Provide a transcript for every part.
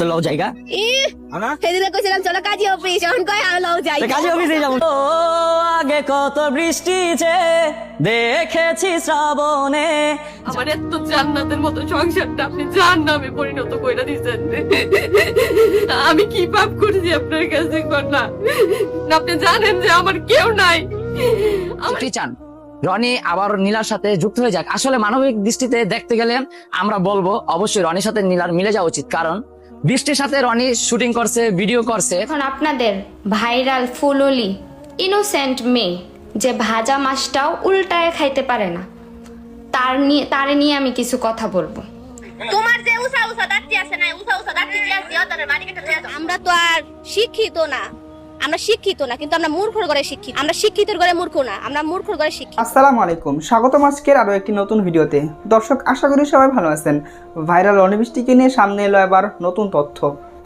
লও জায়গা সেদিনে কইছিলাম চলো কাজী অফিস, এখন কয় আর লও যাই কাজী অফিসে যাবো। ও আগে কত বৃষ্টি যে দেখেছি শ্রাবণে। আমার এত জান্নাতের মতো সংসারটা আপনি জাহান্নামে পরিণত কইরা দিয়েছেন। আমি কি পাপ করেছি আপনার কাছে না? আপনি জানেন যে আমার কেউ নাই। আপনি চান রনি আবার নীলার সাথে যুক্ত হয়ে যাক? আসলে মানবিক দৃষ্টিতে দেখতে গেলে আমরা বলবো অবশ্যই রনির সাথে নীলার মিলে যাওয়া উচিত, কারণ বৃষ্টির সাথে রনি শুটিং করছে, ভিডিও করছে। এখন আপনাদের ভাইরাল ফুললি ইনোসেন্ট মেয়ে যে ভাজা মাছটাও উল্টায় খাইতে পারে না, তারে নিয়ে আমি কিছু কথা বলবো। তোমার যে উসা উসা দাঁতি আছে না, উসা উসা দাঁতি যে আছে ওদের মানিকেটা দিয়ে দাও। আমরা তো আর শিক্ষিত না, আমরা শিক্ষিত না, কিন্তু আমরা মূর্খর ঘরে শিক্ষিত। আমরা শিক্ষিতর ঘরে মূর্খ না, আমরা মূর্খর ঘরে শিক্ষিত। আসসালামু আলাইকুম, স্বাগতম আজকের আরো একটি নতুন ভিডিওতে। দর্শক, আশা করি সবাই ভালো আছেন। ভাইরাল অনিবৃষ্টিকে নিয়ে সামনে এলো এবার নতুন তথ্য।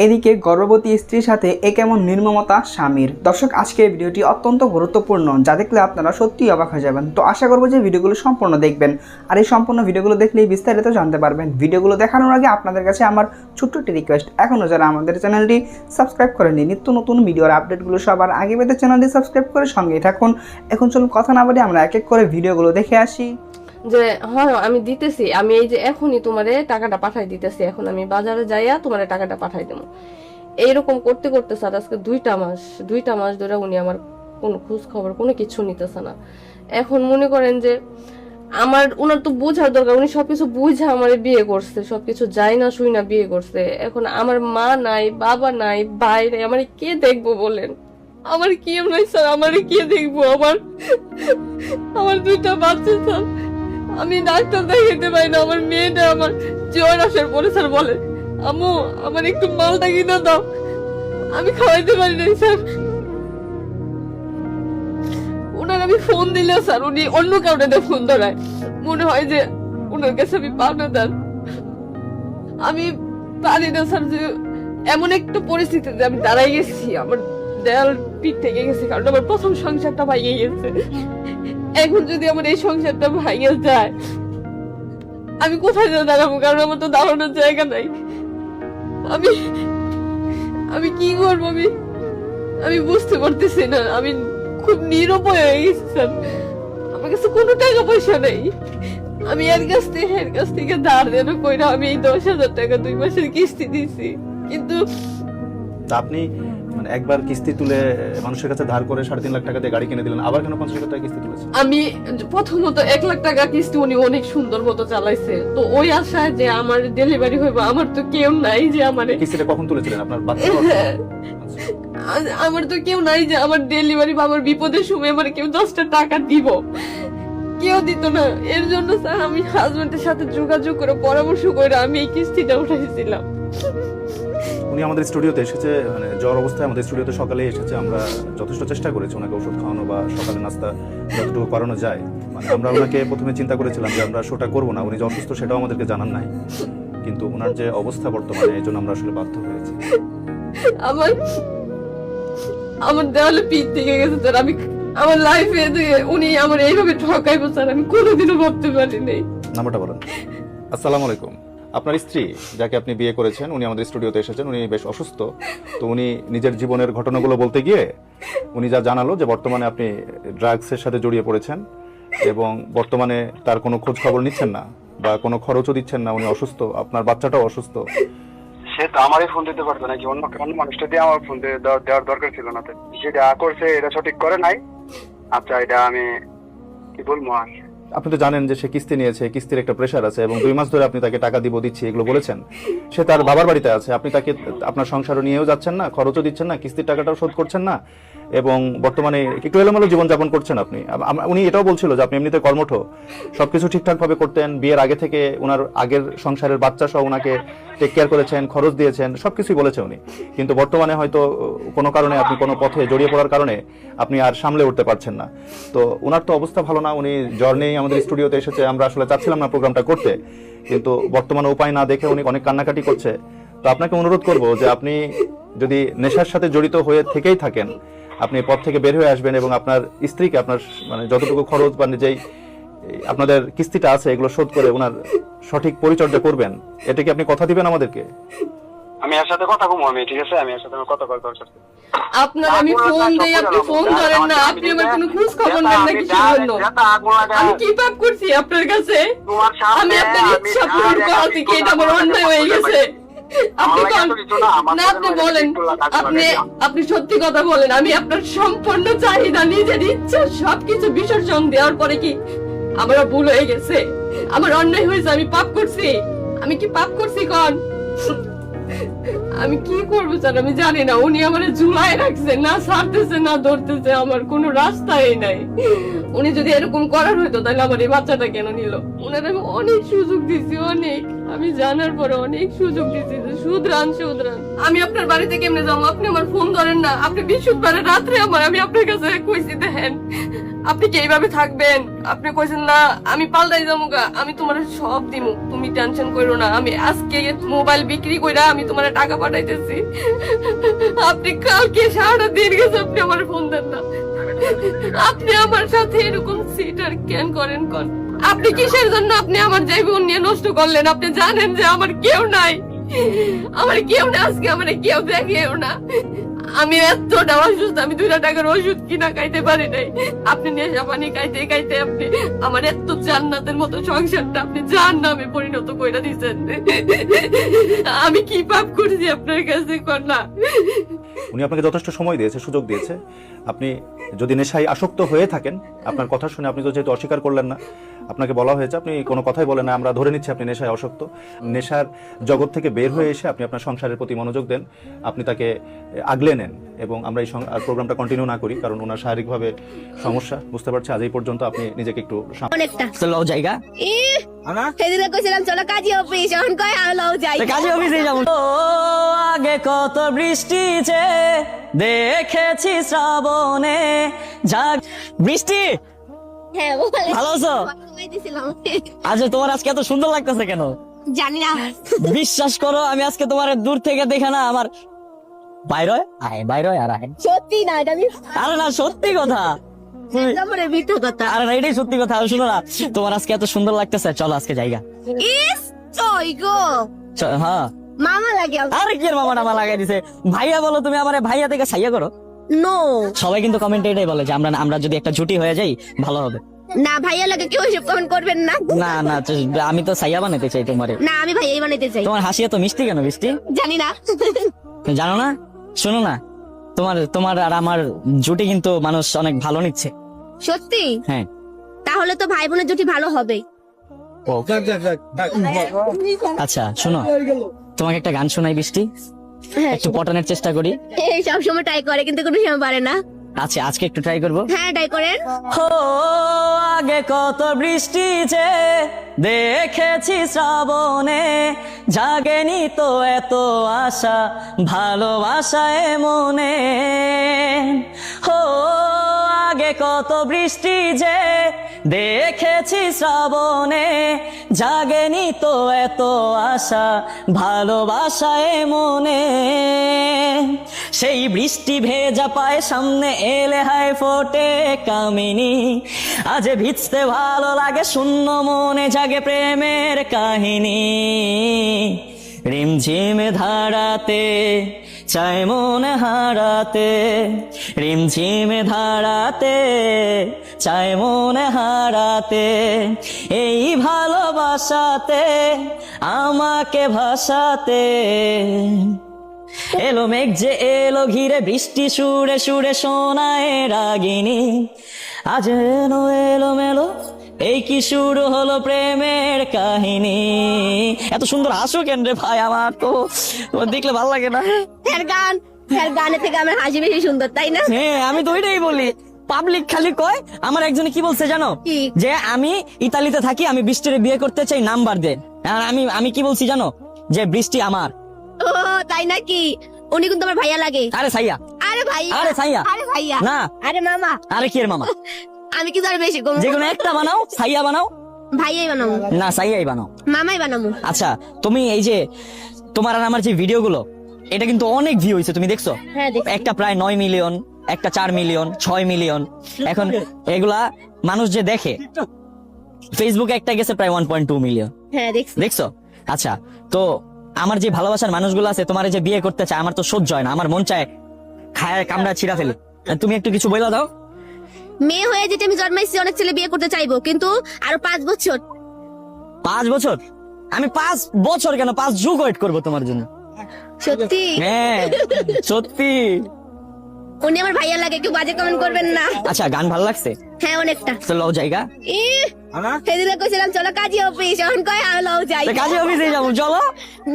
এদিকে গর্ভবতী স্ত্রীর সাথে এ কেমন নির্মমতা স্বামীর। দর্শক, আজকের ভিডিওটি অত্যন্ত গুরুত্বপূর্ণ, যা দেখলে আপনারা সত্যিই অবাক হয়ে যাবেন। তো আশা করবো যে ভিডিওগুলো সম্পূর্ণ দেখবেন, আর এই সম্পূর্ণ ভিডিওগুলো দেখলেই বিস্তারিত জানতে পারবেন। ভিডিওগুলো দেখানোর আগে আপনাদের কাছে আমার ছোট্ট একটি রিকোয়েস্ট, এখনও যারা আমাদের চ্যানেলটি সাবস্ক্রাইব করেনি, নিত্য নতুন ভিডিওর আপডেটগুলো সবার আগে পেতে চ্যানেলটি সাবস্ক্রাইব করে সঙ্গেই থাকুন। এখন চলুন কথা না বলে আমরা এক এক করে ভিডিওগুলো দেখে আসি। যে হ্যাঁ আমি দিতেছি, আমি এই যে এখনই তোমারে টাকাটা পাঠাই দিতেছি, এখন আমি বাজারে যাইয়া তোমারে টাকাটা পাঠাই দেবো। এইরকম করতে করতে স্যার আজকে দুইটা মাস ধরে উনি আমার কোনো খোঁজ খবর কোনো কিছু নিতেছে না। এখন মনে করেন যে উনার তো বোঝার দরকার, উনি সবকিছু বুঝে আমার বিয়ে করছে, সবকিছু যাই না শুই না বিয়ে করছে। এখন আমার মা নাই, বাবা নাই, ভাই নাই, আমার কে দেখবো বলেন? আমার কি নাই স্যার, আমার কে দেখবো? আমার দুইটা বাচ্চা স্যার, আমি ডাক্তার দেখাতে পারি না। আমার মেয়েটা আমার জ্বর আসার পরে স্যার বলে, আম্মু আমার একটু মালটা কিনে দাও, আমি খাওয়াইতে পারি না স্যার। ওনার আমি ফোন দিলে স্যার উনি অন্য কাউকে ফোন ধরায়, মনে হয় যে ওনার কাছে আমি পাওনাদার। আমি পারি না স্যার, যে এমন একটা পরিস্থিতিতে আমি দাঁড়াই গেছি, আমার দেয়াল পিঠ থেকে গেছে, কারণ আমার প্রথম সংসারটা ভাইয়ে গেছে। এখন যদি আমার এই সংসারটা ভাইয়া যায়, আমি কোথায় যেয়ে দাঁড়াবো? কারণ আমার তো দাঁড়ানোর জায়গা নাই। আমি কি করবো? আমি বুঝতে পারতেছি না। আমি খুব নিরুপায় হয়ে গেছি স্যার, আমার কাছে কোনো টাকা পয়সা নেই। আমি এর কাছ থেকে ধার দেন কইরা আমি এই 10,000 টাকা 2 মাসের কিস্তি দিছি, কিন্তু আপনি মানে একবার কিস্তি তুলে মানুষের কাছে ধার করে 3.5 লাখ টাকা দিয়ে গাড়ি কিনে দিলেন, আবার কেন 50,000 টাকা কিস্তি তুলেছেন? আমি প্রথমত 1 লাখ টাকা কিস্তি উনি অনেক সুন্দর মতো চালাইছে, তো ওই আশায় যে আমার ডেলিভারি হইব, আমার তো কেউ নাই যে আমার কিস্তিটা কখন তুলেছিলেন? আপনার বাচ্চা আমার তো কেউ নাই যে আমার ডেলিভারি বা আমার বিপদের সময় আমার কেউ 10টা টাকা দিব, কেউ দিত না। এর জন্য স্যার আমি হাজবেন্ডের সাথে যোগাযোগ করে পরামর্শ করে আমি এই কিস্তিটা উঠাইছিলাম। উনি আমাদের স্টুডিওতে এসেছে, মানে জ্বর অবস্থায় আমাদের স্টুডিওতে সকালে এসেছে। আমরা যথেষ্ট চেষ্টা করেছি ওনাকে ওষুধ খাওয়ানো বা সকালে নাস্তা যতটুকু করানো যায়। মানে আমরা ওনাকে প্রথমে চিন্তা করেছিলাম যে আমরা শোটা করবো না, উনি যে অসুস্থ সেটাও আমাদেরকে জানান নাই, কিন্তু ওনার যে অবস্থা বর্তমানে এই জন্য আমরা আসলে বাধ্য হয়েছি। আমার দেওয়ালে পিঠ থেকে গেছে স্যার। আমি আমার লাইফে উনি আমার এইভাবে ঠকাইবো স্যার আমি কোনোদিনও ভাবতে পারিনি। নাম্বারটা বলেন। আসসালামু আলাইকুম। আপনার স্ত্রী যাকে আপনি বিয়ে করেছেন উনি আমাদের স্টুডিওতে এসেছেন, উনি বেশ অসুস্থ। তো উনি নিজের জীবনের ঘটনাগুলো বলতে গিয়ে উনি যা জানালো যে বর্তমানে আপনি ড্রাগসের সাথে জড়িয়ে পড়েছেন এবং বর্তমানে তার কোনো খোঁজ খবর নিচ্ছেন না বা কোনো খরচও দিচ্ছেন না। উনি অসুস্থ, আপনার বাচ্চাটাও অসুস্থ। সে তো আমারই ফোন দিতে পারতো নাকি? অন্য মানুষটা দিয়ে আমার ফোন দেওয়ার দরকার ছিল না। তো যেটা করছে এটা সঠিক করে নাই। আচ্ছা, এটা আমি কি বলবো? আর আপনি তো জানেন যে সে কিস্তি নিয়েছে, কিস্তির একটা প্রেশার আছে এবং 2 মাস ধরে আপনি তাকে টাকা দিচ্ছি এগুলো বলেছেন। সে তার বাবার বাড়িতে আছে, আপনি তাকে আপনার সংসারও নিয়েও যাচ্ছেন না, খরচও দিচ্ছেন না, কিস্তির টাকাটাও শোধ করছেন না এবং বর্তমানে একটু এলোমেলো জীবনযাপন করছেন আপনি। উনি এটাও বলছিল যে আপনি এমনিতে কর্মঠ, সবকিছু ঠিকঠাক ভাবে করতেন, বিয়ের আগে থেকে ওনার আগের সংসারের বাচ্চা সহ ওনাকে টেক কেয়ার করেছেন, খরচ দিয়েছেন, সবকিছুই বলেছে উনি। কিন্তু বর্তমানে হয়তো কোনো কারণে আপনি কোনো পথে জড়িয়ে পড়ার কারণে আপনি আর সামলে উঠতে পারছেন না। তো ওনার তো অবস্থা ভালো না, উনি জ্বর নিয়েই আমাদের স্টুডিওতে এসেছে। আমরা আসলে চাচ্ছিলাম না প্রোগ্রামটা করতে, কিন্তু বর্তমানে উপায় না দেখে উনি অনেক কান্নাকাটি করছে। তো আপনাকে অনুরোধ করব যে আপনি যদি নেশার সাথে জড়িত হয়ে থেকেই থাকেন, আপনি পথ থেকে বের হয়ে আসবেন এবং আপনার স্ত্রীকে আপনার মানে যতটুকু খরচ বা যেই আপনাদের কিস্তিটা আছে এগুলো শোধ করে ওনার সঠিক পরিচর্যা করবেন। এটা কি আপনি কথা দিবেন আমাদেরকে? আমি এর সাথে কথা কমু, আমি ঠিক আছে, আমি এর সাথে কথা কল তোর সাথে। আপনার আমি ফোন দেই, আপনি ফোন ধরেন না, আপনি আমার কোনো খোঁজ খবর নেন না কিসের জন্য? আমি কি পাপ করছি আপনার কাছে? আমি আপনার ইচ্ছা পূরণ করা থেকে এটা আমার অন্যায় হয়ে গেছে। আপনি না, আপনি বলেন, আপনি সত্যি কথা বলেন। আমি আপনার সম্পূর্ণ চাহিদা, নিজের ইচ্ছা সবকিছু বিসর্জন দেওয়ার পরে কি আমার ভুল হয়ে গেছে? আমার অন্যায় হয়েছে, আমি পাপ করছি। আমি কি পাপ করছি কোন? আমি কি করবো স্যার আমি জানি না। উনি আমার ঝুলাই রাখছে, না ছাড়তেছে না ধরতেছে, আমার কোনো রাস্তাই নাই। উনি যদি এরকম করার হইতো তাহলে আমার এই বাচ্চাটা কেন নিল? উনার আমি অনেক সুযোগ দিছি, অনেক, আমি জানার পরে অনেক সুযোগ দিছি যে শুধরান। আমি আপনার বাড়িতে কেমনে যাবো? আপনি আমার ফোন ধরেন না। আপনি বৃহস্পতিবার রাত্রে আমি আপনার কাছে কইছি দেখেন আপনি কি এইভাবে থাকবেন? আপনি কইছেন না আমি পাল্টাই যাবো গা, আমি তোমার সব দিমু, তুমি টেনশন করো না। আমি আজকে মোবাইল বিক্রি কইরা আমি তোমার টাকা পাঠাইতেছি। আপনি কালকে সারাটা দিন গেছে, আপনি আমার ফোন দেন না। আপনি আমার সাথে এরকম সিটার কেন করেন কোন? আপনি কিসের জন্য আপনি আমার জীবন নিয়ে নষ্ট করলেন? আপনি জানেন যে আমার কেউ নাই, আমার কেউ না, আজকে আমার কেউ দেখেও না। আমি এতটা অসুস্থ, আমি 2 টাকার ওষুধ কিনা খাইতে পারি নাই। আপনি নেশা পানি খাইতে খাইতে আপনি আমার এত জান্নাতের মতো সংসারটা আপনি জাহান্নামে পরিণত কইরা দিয়েছেন। আমি কি পাপ করছি আপনার কাছে কন্যা? উনি আপনাকে যথেষ্ট সময় দিয়েছে, সুযোগ দিয়েছে। আপনি যদি নেশায় আসক্ত হয়ে থাকেন, আপনার কথা শুনে আপনি তো যেহেতু অস্বীকার করলেন না, আপনাকে বলা হয়েছে, আপনি কোনো কথাই বলেন না, আমরা ধরে নিচ্ছি আপনি নেশায় আসক্ত। নেশার জগৎ থেকে বের হয়ে এসে আপনি আপনার সংসারের প্রতি মনোযোগ দেন, আপনি তাকে আগলে নেন, এবং আমরা এই প্রোগ্রামটা কন্টিনিউ না করি কারণ ওনার শারীরিকভাবে সমস্যা, বুঝতে পারছি। আজ এই পর্যন্ত আপনি নিজেকে একটু অনেকটা লও জায়গা সেদিন কইছিলাম চলো কাজী অফিস, এখন কয় লও যাই কাজে অফিসে যাবো। ও আগে কত বৃষ্টি যে দেখেছি শ্রাবণে, যাক বৃষ্টি। হ্যাঁ বলে ভালো আছো? দিছিলাম। আচ্ছা, তোমার আজকে এত সুন্দর লাগতেছে কেন? জানি না, বিশ্বাস করো, আমি আজকে তোমার দূর থেকে দেখে না আমার বাইরে আর আয়। সত্যি না, এটা আমি আরে না, সত্যি কথা। তারপরে মিথ্যা কথা। আরে না, এটাই সত্যি কথা। শুনো না, তোমার আজকে এত সুন্দর লাগতেছে, চলো আজকে জায়গা। ইস চই গো হ্যাঁ, মামা লাগে। আরে কি মামা নামা লাগাই দিছে? ভাইয়া বলো তুমি, আমার ভাইয়া থেকে সাইয়া করো। নো, সবাই কিন্তু কমেন্টে এটাই বলে যে আমরা যদি একটা জুটি হয়ে যাই ভালো হবে। না ভাইয়া লাগে কেউ এসব কমেন্ট করবেন না। না না, আমি তো সাইয়া বানাতে চাই তোমারে। না, আমি ভাইয়াই বানাইতে চাই। তোমার হাসি এত মিষ্টি কেন বৃষ্টি? জানি না। তুমি জানো না? শোনো না, তোমার আর আমার জুটি কিন্তু মানুষ অনেক ভালো নিচ্ছে। সত্যি? হ্যাঁ। তাহলে তো ভাই বোনের জুটি ভালো হবে। আচ্ছা শোনো, তোমাকে একটা গান শোনাই বৃষ্টি, হ্যাঁ, একটু পটানোর চেষ্টা করি। এই সব সময় ট্রাই করে কিন্তু কোনো সময় পারে না। আচ্ছা, আজকে একটু ট্রাই করবো। হ্যাঁ ট্রাই করেন। ও আগে কত বৃষ্টি যে দেখেছি শ্রাবণে, জাগেনি তো এত আশা ভালোবাসায় মনে। ও আগে কত বৃষ্টি যে দেখেছি শ্রাবণে, জাগেনি তো এত আশা ভালোবাসায় মনে। সেই বৃষ্টি ভেজা পায় সামনে এলে হায় ফোটে কামিনী, আজ ভিজতে ভালো লাগে শূন্য মনে জাগে প্রেমের কাহিনী। রিমঝিম ধারাতে চায় মন হারাতে, রিমঝিম ধারাতে চায় মন হারাতে, এই ভালোবাসাতে আমাকে ভাসাতে। এলো মেঘ যে এলো ঘিরে, বৃষ্টি সুরে সুরে শোনায় রাগিনী, আজ এলো এলো মেলো এই কি শুরু হলো প্রেমের কাহিনী। এত সুন্দর হাসো কেন রে ভাই? আমার তো দেখলে ভালো লাগে না। গানে থেকে আমার হাসি বেশি সুন্দর, তাই না? হ্যাঁ, আমি তো ওইটাই বলি। পাবলিক খালি কয়, আমার একজনে কি বলছে জানো? কি? যে আমি ইতালিতে থাকি, আমি বৃষ্টির বিয়ে করতে চাই, নাম্বার দে। আর আমি কি বলছি জানো? যে বৃষ্টি আমার। ও তাই নাকি? উনি কিন্তু আমার ভাইয়া লাগে। আরে সাইয়া, আরে ভাইয়া, আরে সাইয়া, আরে ভাইয়া না, আরে মামা। আরে কি এর মামা? আমি কিন্তু আর বেশি কম। যেকোনো একটা বানাও, সাইয়া বানাও। ভাইয়াই বানাবো না, সাইয়াই বানাও। মামাই বানাবো। আচ্ছা, তুমি এই যে তোমার আর আমার যে ভিডিওগুলো, এটা কিন্তু অনেক ভিউ হয়েছে, তুমি দেখছো? হ্যাঁ দেখছি। একটা প্রায় 9 মিলিয়ন, একটা 4 মিলিয়ন, 6 মিলিয়ন। এখন এগুলা মানুষ যে দেখে, ফেসবুকে একটা গেছে প্রায় 1.2 মিলিয়ন। হ্যাঁ দেখছি। দেখছো? আচ্ছা, তো আমার যে ভালোবাসার মানুষগুলো আছে তোমার যে বিয়ে করতে চায় আমার তো সহ্য হয় না, আমার মন চায় খায় কামড়া ছিঁড়া ফেলি। তুমি একটু কিছু বইলা দাও। মেয়ে হয়ে যেটা আমি জন্মাইছি, অনেক ছেলে বিয়ে করতে চাইবো, কিন্তু আরো 5 বছর। 5 বছর? আমি 5 বছর কেন, 5 যুগ ওয়েট করবো তোমার জন্য। সত্যি? হ্যাঁ সত্যি। উনি আমার ভাইয়া লাগে, কেউ বাজে কমেন্ট করবেন না। আচ্ছা গান ভালো লাগছে? হ্যাঁ অনেকটা। চলো জায়গা সেদিন কইছিলাম চলো কাজী অফিস, এখন কয় আলো যাই। কাজে অফিসে যাবো, চলো।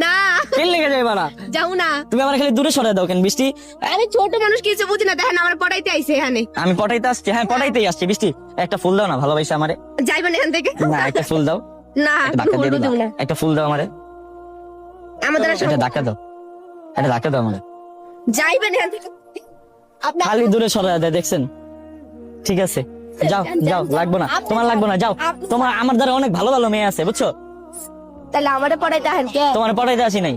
না কেন লেগে যাবে না? যাও না। তুমি আমার খালি দূরে সরাই দাও কেন বৃষ্টি? আমি ছোট মানুষ কিছু বুঝি না, দেখেন আমার পড়াইতে আইছে এখানে। আমি পটাইতে আসছি, হ্যাঁ পটাইতেই আসছি। বৃষ্টি একটা ফুল দাও না, ভালোবাসা আমারে। যাইবেন এখান থেকে? না একটা ফুল দাও। না একটা ধাক্কা দিয়ে বলবো দাও, না। একটা ফুল দাও আমারে। আমাদের আর একটা ধাক্কা দাও, একটা ধাক্কা দাও আমারে। যাইবেন এখান থেকে। আপনি খালি দূরে সরাই দেয়, দেখছেন? ঠিক আছে যাও যাও, লাগবো না তোমার, লাগবো না, যাও। তোমার আমার দ্বারা অনেক ভালো ভালো মেয়ে আছে বুঝছো, তাহলে আমারে পড়াইতে আহেন কে? তোমার পটাইতে আসি নাই।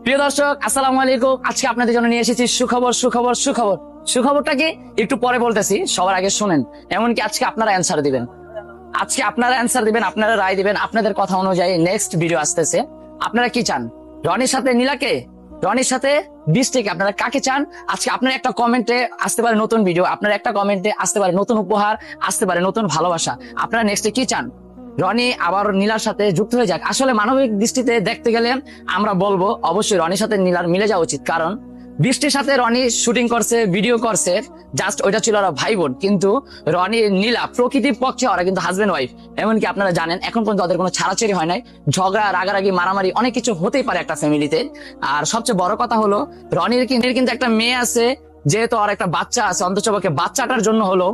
প্রিয় দর্শক আসসালামু আলাইকুম। আজকে আপনাদের জন্য নিয়ে এসেছি সুখবর সুখবর সুখবর। সুখবরটাকে একটু পরে বলতেছি, সবার আগে শুনেন। এমনকি আজকে আপনারা অ্যান্সার দিবেন, আজকে আপনারা অ্যান্সার দিবেন, আপনারা রায় দিবেন। আপনাদের কথা অনুযায়ী নেক্সট ভিডিও আসতেছে। আপনারা কি চান, রনির সাথে নীলাকে, রনির সাথে বৃষ্টিকে? আপনারা কাকে চান? আজকে আপনার একটা কমেন্টে আসতে পারে নতুন ভিডিও, আপনার একটা কমেন্টে আসতে পারে নতুন উপহার, আসতে পারে নতুন ভালোবাসা। আপনারা নেক্সটে কি চান, রনি আবার নীলার সাথে যুক্ত হয়ে যাক? আসলে মানবিক দৃষ্টিতে দেখতে গেলে আমরা বলবো অবশ্যই রনির সাথে নীলার মিলে যাওয়া উচিত। কারণ বৃষ্টির সাথে রনি শুটিং করছে, ভিডিও করছে, জাস্ট ওইটা ছিল ওরা ভাই বোন। কিন্তু রনি নীলা প্রকৃতির পক্ষে ওরা কিন্তু হাজবেন্ড ওয়াইফ। এমনকি আপনারা জানেন এখন পর্যন্ত ওদের কোনো ছাড়াছাড়ি হয় নাই, ঝগড়া রাগারাগি মারামারি অনেক কিছু হতেই পারে একটা ফ্যামিলিতে। আর সবচেয়ে বড় কথা হলো রনির কিন্তু একটা মেয়ে আছে, যেহেতু আর একটা বাচ্চা আছে, অন্ততপক্ষে বাচ্চাটার জন্য হলো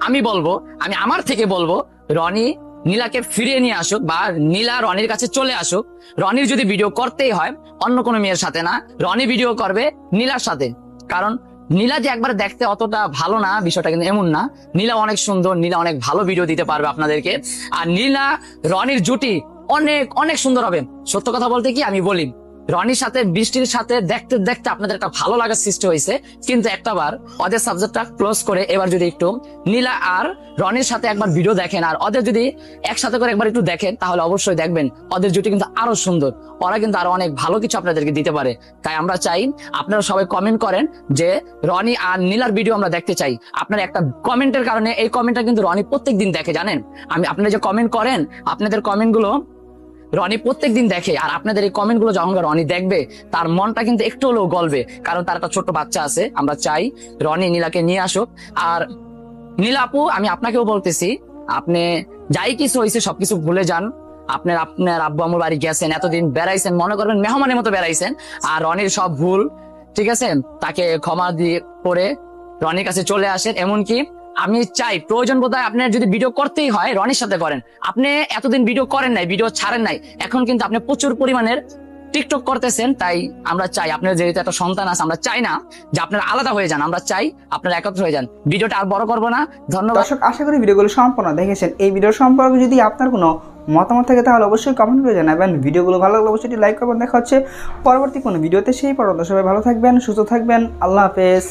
আমি বলবো, আমি আমার থেকে বলবো রনি নীলাকে ফিরিয়ে নিয়ে আসুক, বা নীলা রনির কাছে চলে আসুক। রনির যদি ভিডিও করতেই হয় অন্য কোনো মেয়ের সাথে না, রনি ভিডিও করবে নীলার সাথে। কারণ নীলা যে একবার দেখতে অতটা ভালো না, বিষয়টা কিন্তু এমন না। নীলা অনেক সুন্দর, নীলা অনেক ভালো ভিডিও দিতে পারবে আপনাদেরকে। আর নীলা রনির জুটি অনেক অনেক সুন্দর হবে। সত্য কথা বলতে কি আমি বলি, রনির সাথে বৃষ্টির সাথে দেখতে দেখতে আপনাদের একটা ভালো লাগার সৃষ্টি হয়েছে। কিন্তু একটাবার ওদের সাবজেক্টটা ক্লোজ করে এবার যদি একটু নীলা আর রনির সাথে একবার ভিডিও দেখেন, আর ওদের যদি একসাথে করে একবার একটু দেখেন, তাহলে অবশ্যই দেখবেন ওদের জুটি কিন্তু আরো সুন্দর। ওরা কিন্তু আরো অনেক ভালো কিছু আপনাদেরকে দিতে পারে। তাই আমরা চাই আপনারা সবাই কমেন্ট করেন যে রনি আর নীলার ভিডিও আমরা দেখতে চাই। আপনার একটা কমেন্টের কারণে, এই কমেন্টটা কিন্তু রনি প্রত্যেকদিন দেখে, জানেন? আপনারা যে কমেন্ট করেন, আপনাদের কমেন্ট গুলো রনি প্রত্যেকদিন দেখে। আর আপনাদের এই কমেন্ট গুলো যখন রনি দেখবে, তার মনটা কিন্তু একটু হলেও গলবে। কারণ তার একটা ছোট্ট বাচ্চা আছে। আমরা চাই রনি নীলাকে নিয়ে আসুক। আর নীলা আপু, আমি আপনাকেও বলতেছি, আপনি যাই কিছু হয়েছে সবকিছু ভুলে যান। আপনার আব্বু আম্মুর বাড়ি গেছেন, এতদিন বেড়াইছেন, মনে করবেন মেহমানের মতো বেড়াইছেন। আর রনির সব ভুল, ঠিক আছে, তাকে ক্ষমা দিয়ে করে রনির কাছে চলে আসেন। এমনকি আমি চাই প্রয়োজন বোধহয় আপনার যদি ভিডিও করতেই হয় রনির সাথে করেন। আপনি এতদিন ভিডিও করেন নাই, ভিডিও ছাড়েন নাই, এখন কিন্তু আপনি প্রচুর পরিমাণের টিকটক করতেছেন। তাই আমরা চাই আপনার যেহেতু একটা সন্তান আছে, আমরা চাই না যে আপনারা আলাদা হয়ে যান, আমরা চাই আপনারা একত্র হয়ে যান। ভিডিওটা আর বড় করবো না, ধন্যবাদ। দর্শক আশা করি ভিডিওগুলো সম্পূর্ণ দেখেছেন। এই ভিডিও সম্পর্কে যদি আপনার কোনো মতামত থাকে তাহলে অবশ্যই কমেন্ট করে জানাবেন। ভিডিওগুলো ভালো লাগলে অবশ্যই লাইক করবেন। দেখা হচ্ছে পরবর্তী কোনো ভিডিওতে। সেই পর্যন্ত সবাই ভালো থাকবেন, সুস্থ থাকবেন। আল্লাহ হাফেজ।